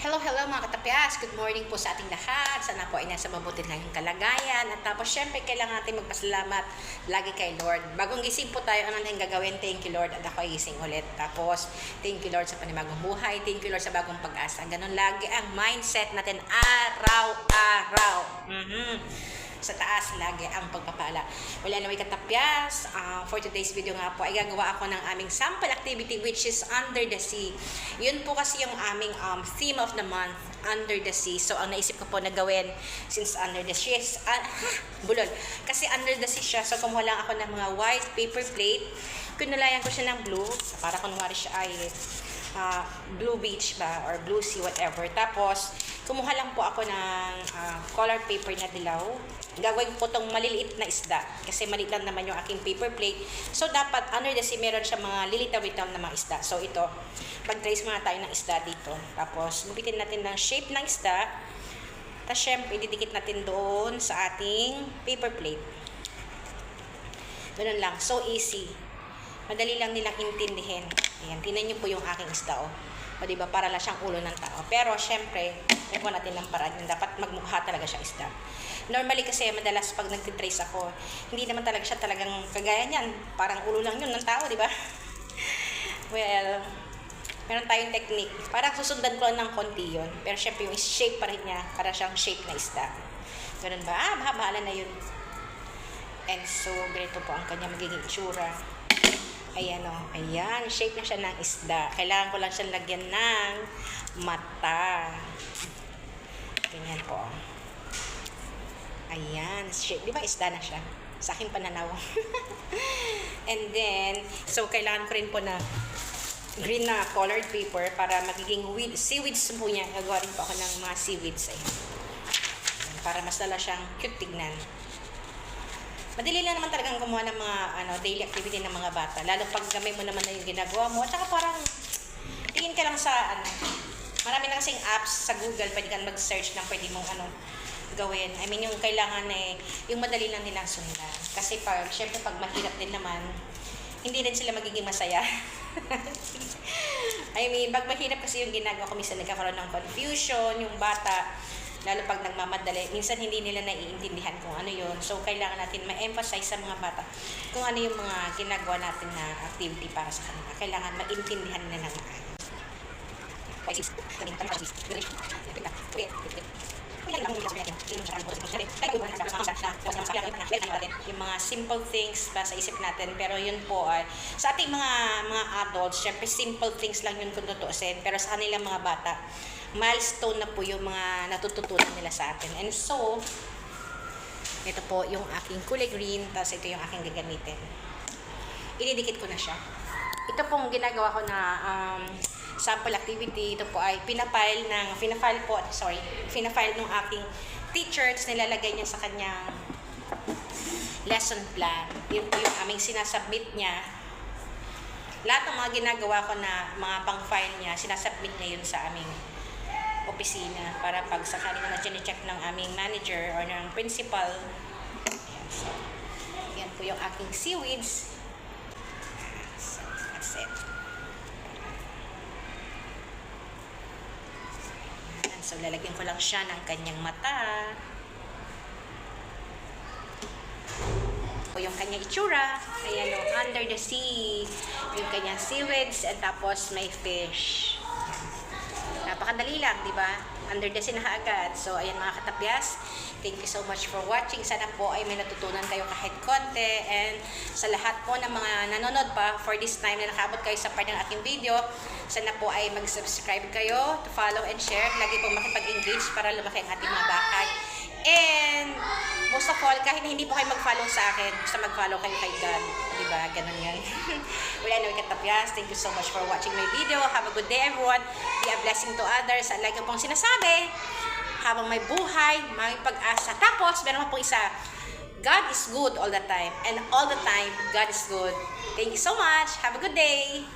Hello, hello mga katapyas. Good morning po sa ating lahat. Sana po ay nasa mabuti lang yung kalagayan. At tapos syempre kailangan natin magpasalamat lagi kay Lord. Bagong gising po tayo, ano natin gagawin? Thank you Lord. At ako ay gising ulit. Tapos thank you Lord sa panibagong buhay. Thank you Lord sa bagong pag-asa. Ganon lagi ang mindset natin araw-araw. Sa taas lagi ang pagpapala. Wala na may katapyas. For today's video nga po ay gagawa ako ng aming sample activity which is Under the Sea. Yun po kasi yung aming theme of the month, Under the Sea. So ang naisip ko po na gawin since Under the Sea is, bulol. Kasi Under the Sea siya. So kumuha lang ako ng mga white paper plate. Kinulayan ko siya ng blue para kunwari siya ay blue beach ba or blue sea, whatever. Tapos kumuha lang po ako ng color paper na dilaw. Gagawin ko itong maliliit na isda kasi maliit lang naman yung aking paper plate. So dapat under the sea meron siya mga lilitaw-litaw na mga isda. So ito, mag-trace muna tayo ng isda dito. Tapos gupitin natin ng shape ng isda. Tapos syempre ididikit natin doon sa ating paper plate. Ganun lang, so easy. Madali lang nilang intindihin. Ayan, tingnan niyo po yung aking isda, oh. O diba, para lang siyang ulo ng tao. Pero syempre, nagawa natin ng paraan yun. Dapat magmukha talaga siya isda. Normally kasi, madalas pag nagtitrace ako, hindi naman talaga siya talagang kagaya niyan. Parang ulo lang yun ng tao, diba? Well, meron tayong technique. Parang susundan ko lang ng konti yun. Pero syempre, yung shape pa rin niya, para siyang shape na isda. Ganun ba? Bahala na yun. And so, ganito po ang kanya magiging itsura. Ayan o, ayan, shape na siya ng isda. Kailangan ko lang siyang lagyan ng mata. Ganyan po. Ayan, shape. Di ba isda na siya? Sa aking pananaw. And then, so kailangan ko rin po na green na colored paper para magiging seaweeds po niya. Gagawa rin po ako ng mga seaweeds. Ayan. Para mas lala siyang cute tignan. Madali lang naman talagang gumawa ng mga daily activity ng mga bata. Lalo pag gamay mo naman na yung ginagawa mo. At saka parang tingin ka lang sa marami na kasing apps sa Google. Pwede kang mag-search ng pwede mong gawin. I mean yung kailangan yung madali lang nilang sundan. Kasi syempre pag mahirap din naman, hindi din sila magiging masaya. I mean, pag mahirap kasi yung ginagawa ko, minsan nagkakaroon ng confusion, yung bata. Lalo pag nagmamadali, minsan hindi nila naiintindihan kung ano yun. So, kailangan natin ma-emphasize sa mga bata kung ano yung mga ginagawa natin na activity para sa kanila. Kailangan maintindihan nila ng yung mga simple things pa sa isip natin. Pero yun po ay sa ating mga adults, syempre simple things lang yun kung tutuusin. Pero sa kanilang mga bata, milestone na po yung mga natututunan nila sa atin. And so, ito po yung aking kulay green, tapos ito yung aking gagamitin. Ididikit ko na siya. Ito pong ginagawa ko na sample activity. Ito po ay pinafile ng aking teacher, tapos nilalagay niya sa kanyang lesson plan. Yun po yung aming sinasubmit niya. Lahat ng mga ginagawa ko na mga pang-file niya, sinasubmit niya yun sa aming opisina para pag sakali na check ng aming manager or ng principal. Ayan, so, yan po yung aking seaweeds. So, that's it. Ayan, so, lalagyan ko lang siya ng kanyang mata. O yung kanyang itsura. Ayan o, under the sea. Yung kanyang seaweeds and tapos may fish. Napakadali lang, di ba? Under the sea na agad. So, ayan mga katapyas. Thank you so much for watching. Sana po ay may natutunan kayo kahit konti. And sa lahat po ng mga nanonood pa for this time na nakaabot kayo sa part ng aking video, sana po ay mag-subscribe kayo, to follow and share. Lagi po makipag-engage para lumaki ang ating mga bakay. And most of all, kahit na hindi po kayo mag-follow sa akin, basta mag-follow kayo kay God. Diba? Ganun yan. Wala na katapyas. Thank you so much for watching my video. Have a good day, everyone. Be a blessing to others. At like ko pong sinasabi, habang may buhay, may pag-asa. Tapos, meron po isa, God is good all the time. And all the time, God is good. Thank you so much. Have a good day.